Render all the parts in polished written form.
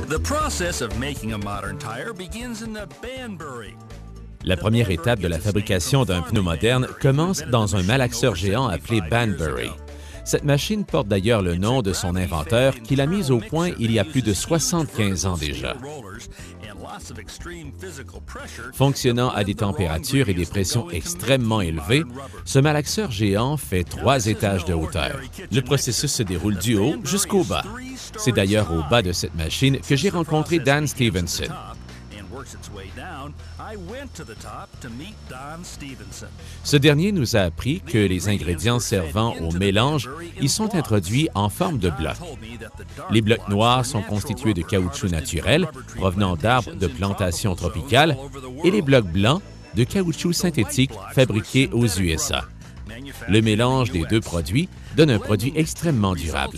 The process of making a modern tire begins in the Banbury. La première étape de la fabrication d'un pneu moderne commence dans un malaxeur géant appelé Banbury. Cette machine porte d'ailleurs le nom de son inventeur qui l'a mise au point il y a plus de 75 ans déjà. Fonctionnant à des températures et des pressions extrêmement élevées, ce malaxeur géant fait 3 étages de hauteur. Le processus se déroule du haut jusqu'au bas. C'est d'ailleurs au bas de cette machine que j'ai rencontré Dan Stevenson. Ce dernier nous a appris que les ingrédients servant au mélange y sont introduits en forme de blocs. Les blocs noirs sont constitués de caoutchouc naturel provenant d'arbres de plantations tropicales et les blocs blancs de caoutchouc synthétique fabriqués aux USA. Le mélange des deux produits donne un produit extrêmement durable.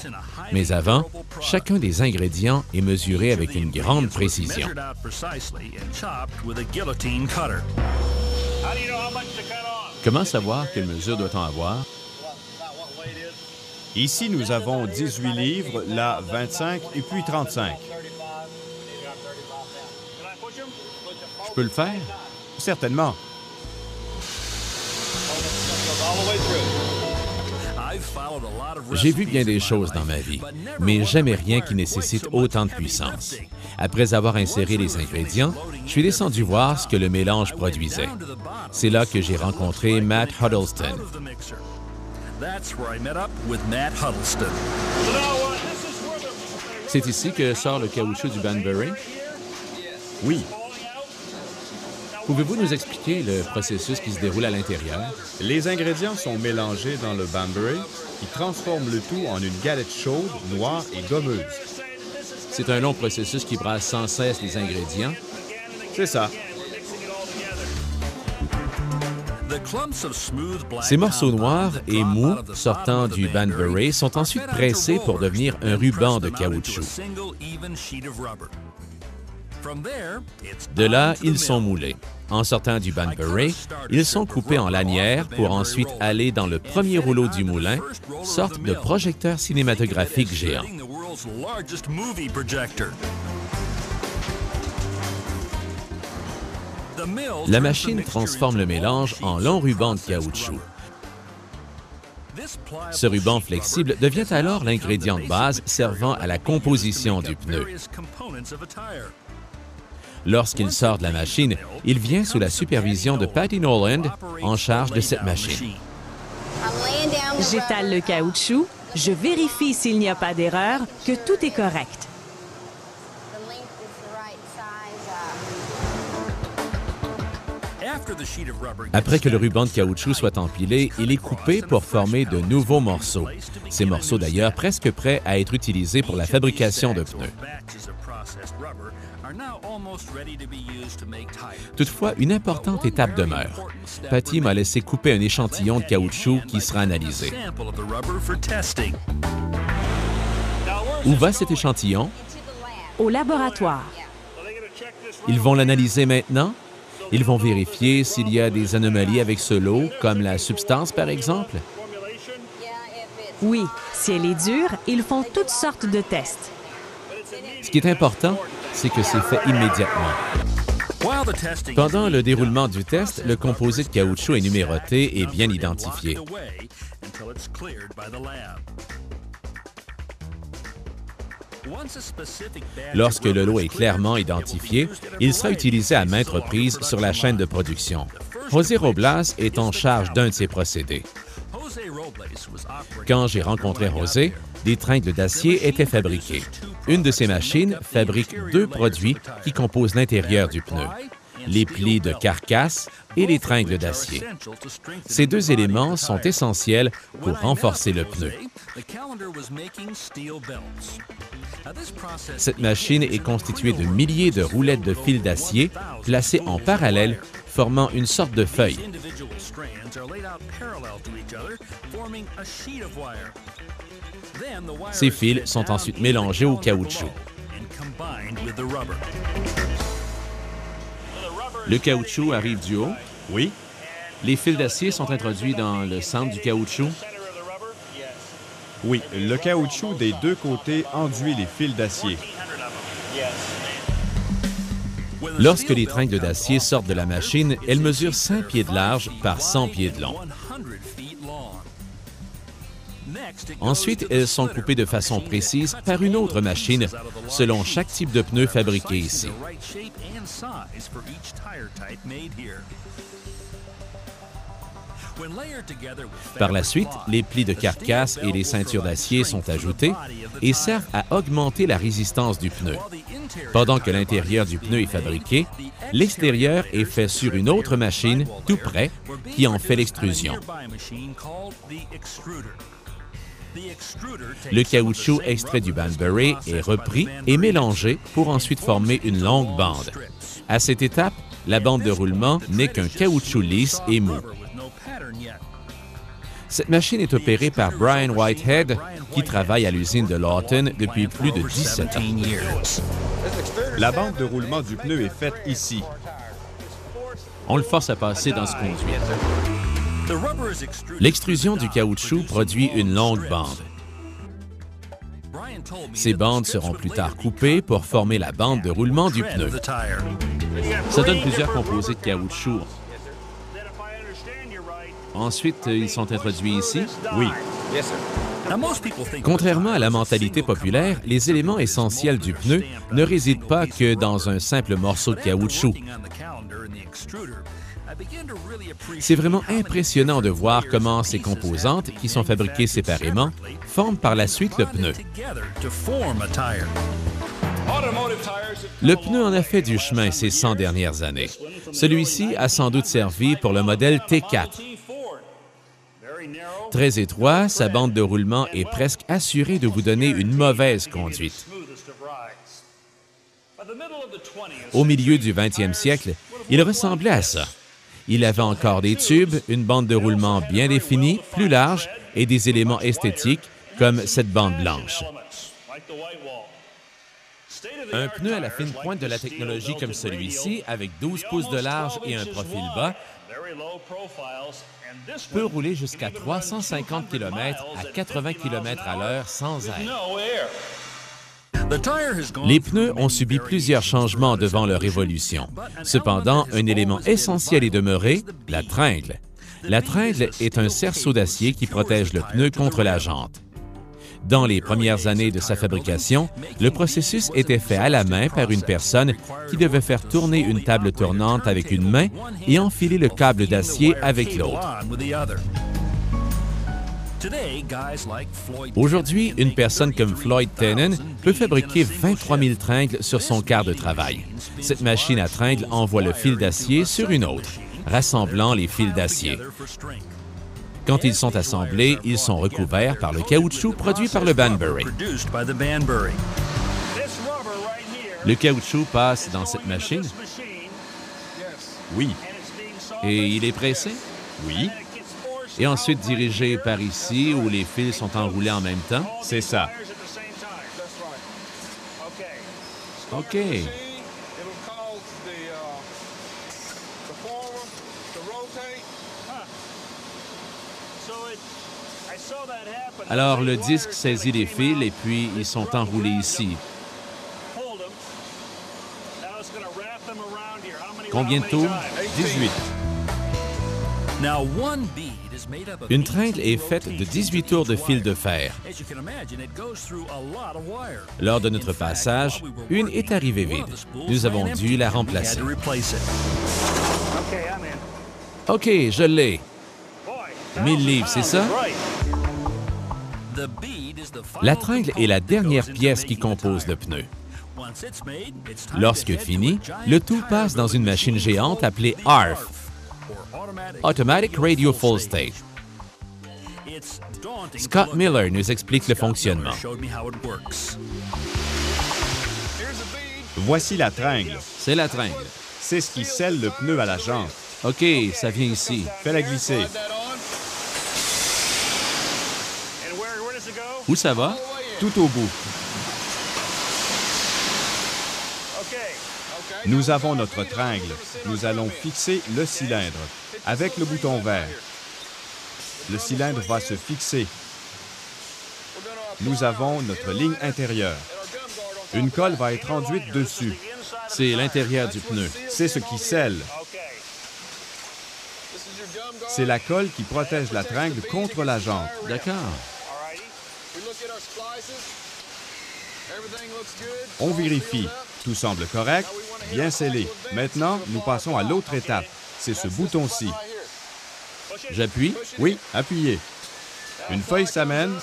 Mais avant, chacun des ingrédients est mesuré avec une grande précision. Comment savoir quelle mesure doit-on avoir? Ici, nous avons 18 livres, là 25 et puis 35. Je peux le faire? Certainement. J'ai vu bien des choses dans ma vie, mais jamais rien qui nécessite autant de puissance. Après avoir inséré les ingrédients, je suis descendu voir ce que le mélange produisait. C'est là que j'ai rencontré Matt Huddleston. C'est ici que sort le caoutchouc du Banbury? Oui. Pouvez-vous nous expliquer le processus qui se déroule à l'intérieur? Les ingrédients sont mélangés dans le Banbury qui transforme le tout en une galette chaude, noire et gommeuse. C'est un long processus qui brasse sans cesse les ingrédients. C'est ça. Ces morceaux noirs et mous sortant du Banbury sont ensuite pressés pour devenir un ruban de caoutchouc. De là, ils sont moulés. En sortant du Banbury, ils sont coupés en lanières pour ensuite aller dans le premier rouleau du moulin, sorte de projecteur cinématographique géant. La machine transforme le mélange en long ruban de caoutchouc. Ce ruban flexible devient alors l'ingrédient de base servant à la composition du pneu. Lorsqu'il sort de la machine, il vient sous la supervision de Patty Noland, en charge de cette machine. J'étale le caoutchouc, je vérifie s'il n'y a pas d'erreur, que tout est correct. Après que le ruban de caoutchouc soit empilé, il est coupé pour former de nouveaux morceaux. Ces morceaux d'ailleurs presque prêts à être utilisés pour la fabrication de pneus. Toutefois, une importante étape demeure. Patty m'a laissé couper un échantillon de caoutchouc qui sera analysé. Où va cet échantillon? Au laboratoire. Ils vont l'analyser maintenant? Ils vont vérifier s'il y a des anomalies avec ce lot, comme la substance par exemple? Oui, si elle est dure, ils font toutes sortes de tests. Ce qui est important, c'est que c'est fait immédiatement. Pendant le déroulement du test, le composé de caoutchouc est numéroté et bien identifié. Lorsque le lot est clairement identifié, il sera utilisé à maintes reprises sur la chaîne de production. José Robles est en charge d'un de ces procédés. Quand j'ai rencontré José, des tringles d'acier étaient fabriquées. Une de ces machines fabrique 2 produits qui composent l'intérieur du pneu, les plis de carcasse et les tringles d'acier. Ces 2 éléments sont essentiels pour renforcer le pneu. Cette machine est constituée de milliers de roulettes de fils d'acier placées en parallèle, formant une sorte de feuille. Ces fils sont ensuite mélangés au caoutchouc. Le caoutchouc arrive du haut. Oui. Les fils d'acier sont introduits dans le centre du caoutchouc. Oui, le caoutchouc des 2 côtés enduit les fils d'acier. Lorsque les tringles d'acier sortent de la machine, elles mesurent 5 pieds de large par 100 pieds de long. Ensuite, elles sont coupées de façon précise par une autre machine, selon chaque type de pneu fabriqué ici. Par la suite, les plis de carcasse et les ceintures d'acier sont ajoutés et servent à augmenter la résistance du pneu. Pendant que l'intérieur du pneu est fabriqué, l'extérieur est fait sur une autre machine, tout près, qui en fait l'extrusion. Le caoutchouc extrait du Banbury est repris et mélangé pour ensuite former une longue bande. À cette étape, la bande de roulement n'est qu'un caoutchouc lisse et mou. Cette machine est opérée par Brian Whitehead, qui travaille à l'usine de Lawton depuis plus de 17 ans. La bande de roulement du pneu est faite ici. On le force à passer dans ce conduit. L'extrusion du caoutchouc produit une longue bande. Ces bandes seront plus tard coupées pour former la bande de roulement du pneu. Ça donne plusieurs composés de caoutchouc. Ensuite, ils sont introduits ici? Oui. Contrairement à la mentalité populaire, les éléments essentiels du pneu ne résident pas que dans un simple morceau de caoutchouc. C'est vraiment impressionnant de voir comment ces composantes, qui sont fabriquées séparément, forment par la suite le pneu. Le pneu en a fait du chemin ces 100 dernières années. Celui-ci a sans doute servi pour le modèle T4. Très étroit, sa bande de roulement est presque assurée de vous donner une mauvaise conduite. Au milieu du 20e siècle, il ressemblait à ça. Il avait encore des tubes, une bande de roulement bien définie, plus large, et des éléments esthétiques comme cette bande blanche. Un pneu à la fine pointe de la technologie comme celui-ci, avec 12 pouces de large et un profil bas, peut rouler jusqu'à 350 km à 80 km à l'heure sans air. Les pneus ont subi plusieurs changements devant leur évolution. Cependant, un élément essentiel est demeuré, la tringle. La tringle est un cerceau d'acier qui protège le pneu contre la jante. Dans les premières années de sa fabrication, le processus était fait à la main par une personne qui devait faire tourner une table tournante avec une main et enfiler le câble d'acier avec l'autre. Aujourd'hui, une personne comme Floyd Tannen peut fabriquer 23 000 tringles sur son quart de travail. Cette machine à tringles envoie le fil d'acier sur une autre, rassemblant les fils d'acier. Quand ils sont assemblés, ils sont recouverts par le caoutchouc produit par le Banbury. Le caoutchouc passe dans cette machine? Oui. Et il est pressé? Oui. Et ensuite dirigé par ici, où les fils sont enroulés en même temps? C'est ça. OK. Alors, le disque saisit les fils et puis ils sont enroulés ici. Combien de tours? 18. Une tringle est faite de 18 tours de fil de fer. Lors de notre passage, une est arrivée vide. Nous avons dû la remplacer. OK, je l'ai. 1000 livres, c'est ça? La tringle est la dernière pièce qui compose le pneu. Lorsque fini, le tout passe dans une machine géante appelée ARF, Automatic Radio Full State. Scott Miller nous explique le fonctionnement. Voici la tringle. C'est la tringle. C'est ce qui scelle le pneu à la jante. OK, ça vient ici. Fais-la glisser. Où ça va? Tout au bout. Nous avons notre tringle. Nous allons fixer le cylindre avec le bouton vert. Le cylindre va se fixer. Nous avons notre ligne intérieure. Une colle va être enduite dessus. C'est l'intérieur du pneu. C'est ce qui scelle. C'est la colle qui protège la tringle contre la jante. D'accord. On vérifie. Tout semble correct, bien scellé. Maintenant, nous passons à l'autre étape. C'est ce bouton-ci. J'appuie. Oui, appuyez. Une feuille s'amène,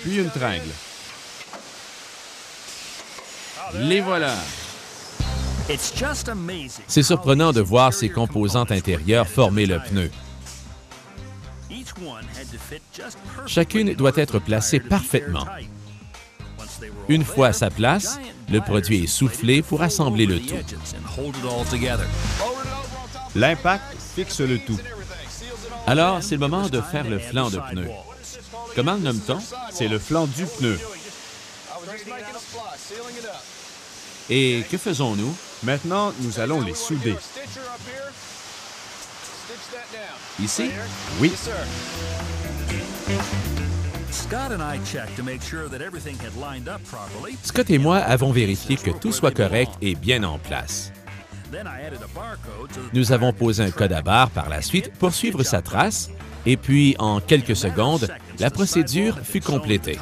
puis une tringle. Les voilà. C'est surprenant de voir ces composantes intérieures former le pneu. Chacune doit être placée parfaitement. Une fois à sa place, le produit est soufflé pour assembler le tout. L'impact fixe le tout. Alors, c'est le moment de faire le flanc de pneu. Comment le nomme-t-on? C'est le flanc du pneu. Et que faisons-nous? Maintenant, nous allons les souder. Ici? Oui. Scott et moi avons vérifié que tout soit correct et bien en place. Nous avons posé un code à barre par la suite pour suivre sa trace, et puis, en quelques secondes, la procédure fut complétée.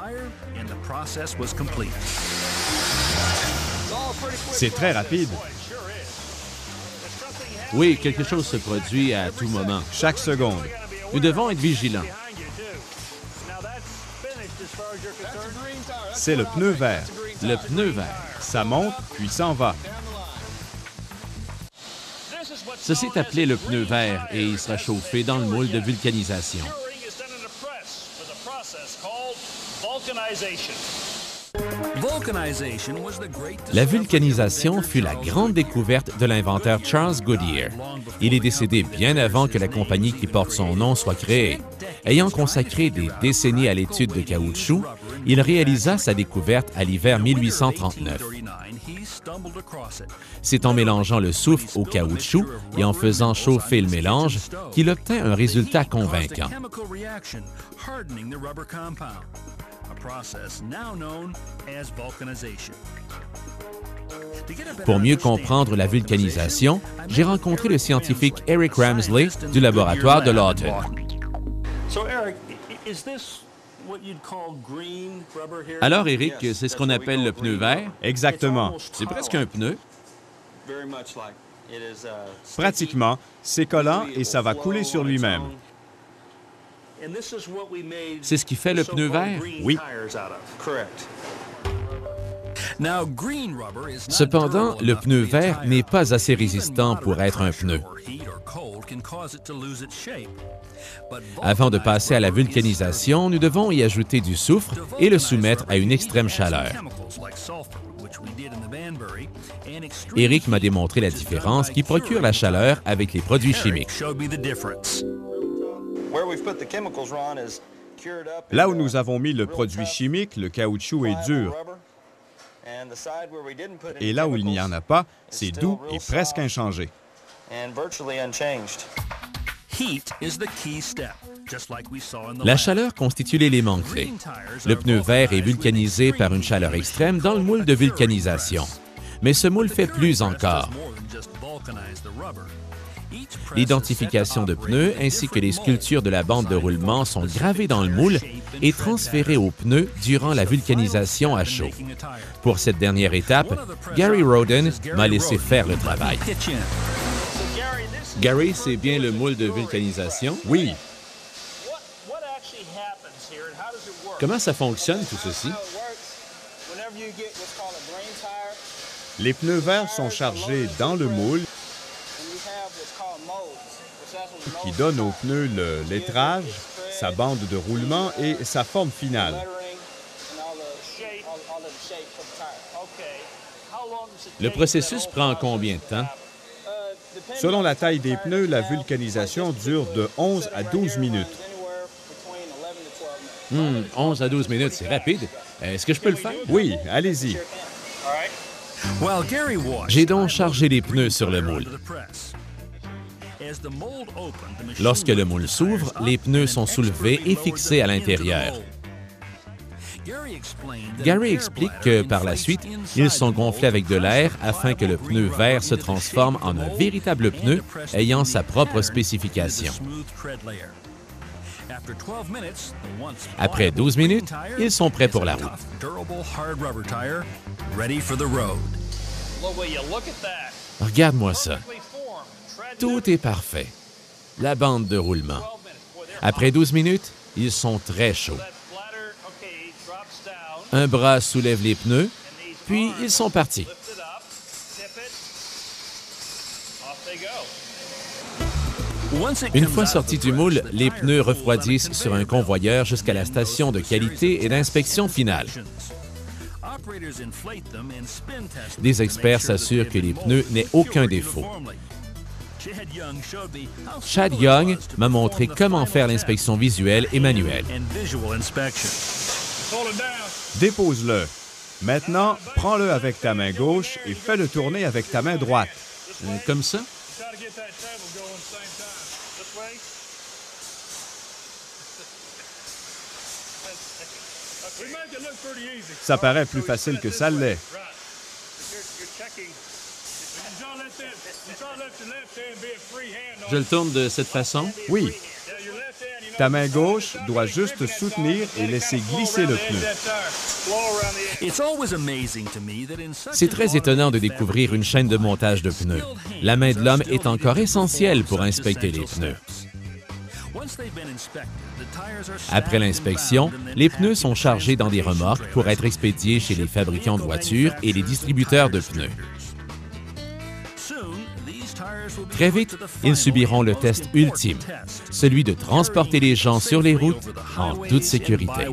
C'est très rapide. Oui, quelque chose se produit à tout moment. Chaque seconde. Nous devons être vigilants. C'est le pneu vert. Le pneu vert. Ça monte, puis s'en va. Ceci est appelé le pneu vert et il sera chauffé dans le moule de vulcanisation. La vulcanisation fut la grande découverte de l'inventeur Charles Goodyear. Il est décédé bien avant que la compagnie qui porte son nom soit créée. Ayant consacré des décennies à l'étude de caoutchouc, il réalisa sa découverte à l'hiver 1839. C'est en mélangeant le soufre au caoutchouc et en faisant chauffer le mélange qu'il obtint un résultat convaincant. Pour mieux comprendre la vulcanisation, j'ai rencontré le scientifique Eric Ramsley du laboratoire de Lawton. Alors, Eric, c'est ce qu'on appelle le pneu vert? Exactement. C'est presque un pneu. Pratiquement, c'est collant et ça va couler sur lui-même. C'est ce qui fait le pneu vert? Oui. Cependant, le pneu vert n'est pas assez résistant pour être un pneu. Avant de passer à la vulcanisation, nous devons y ajouter du soufre et le soumettre à une extrême chaleur. Eric m'a démontré la différence qui procure la chaleur avec les produits chimiques. Là où nous avons mis le produit chimique, le caoutchouc est dur. Et là où il n'y en a pas, c'est doux et presque inchangé. La chaleur constitue l'élément clé. Le pneu vert est vulcanisé par une chaleur extrême dans le moule de vulcanisation. Mais ce moule fait plus encore. L'identification de pneus ainsi que les sculptures de la bande de roulement sont gravées dans le moule et transférées aux pneus durant la vulcanisation à chaud. Pour cette dernière étape, Gary Roden m'a laissé faire le travail. Gary, c'est bien le moule de vulcanisation? Oui. Comment ça fonctionne, tout ceci? Les pneus verts sont chargés dans le moule qui donne aux pneus le lettrage, sa bande de roulement et sa forme finale. Le processus prend combien de temps? Selon la taille des pneus, la vulcanisation dure de 11 à 12 minutes. 11 à 12 minutes, c'est rapide. Est-ce que je peux le faire? Oui, allez-y. J'ai donc chargé les pneus sur le moule. Lorsque le moule s'ouvre, les pneus sont soulevés et fixés à l'intérieur. Gary explique que par la suite, ils sont gonflés avec de l'air afin que le pneu vert se transforme en un véritable pneu ayant sa propre spécification. Après 12 minutes, ils sont prêts pour la route. Regarde-moi ça. Tout est parfait. La bande de roulement. Après 12 minutes, ils sont très chauds. Un bras soulève les pneus, puis ils sont partis. Une fois sortis du moule, les pneus refroidissent sur un convoyeur jusqu'à la station de qualité et d'inspection finale. Des experts s'assurent que les pneus n'aient aucun défaut. Chad Young m'a montré comment faire l'inspection visuelle et manuelle. Dépose-le. Maintenant, prends-le avec ta main gauche et fais-le tourner avec ta main droite. Comme ça? Ça paraît plus facile que ça l'est. Je le tourne de cette façon? Oui. Ta main gauche doit juste soutenir et laisser glisser le pneu. C'est très étonnant de découvrir une chaîne de montage de pneus. La main de l'homme est encore essentielle pour inspecter les pneus. Après l'inspection, les pneus sont chargés dans des remorques pour être expédiés chez les fabricants de voitures et les distributeurs de pneus. Très vite, ils subiront le test ultime, celui de transporter les gens sur les routes en toute sécurité.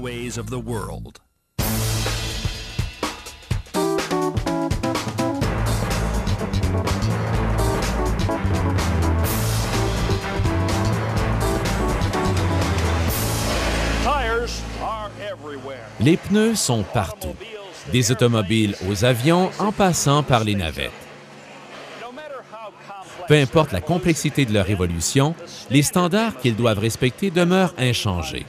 Les pneus sont partout, des automobiles aux avions en passant par les navettes. Peu importe la complexité de leur évolution, les standards qu'ils doivent respecter demeurent inchangés.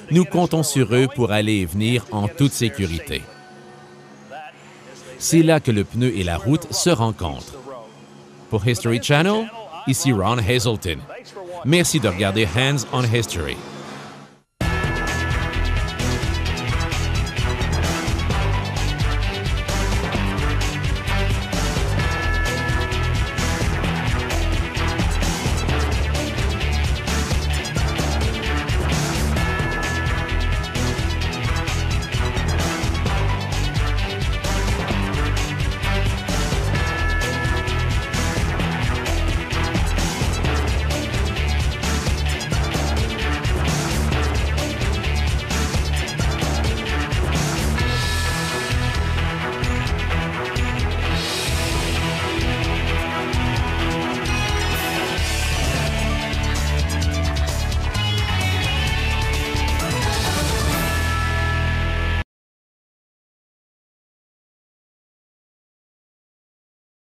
Nous comptons sur eux pour aller et venir en toute sécurité. C'est là que le pneu et la route se rencontrent. Pour History Channel, ici Ron Hazelton. Merci de regarder Hands on History.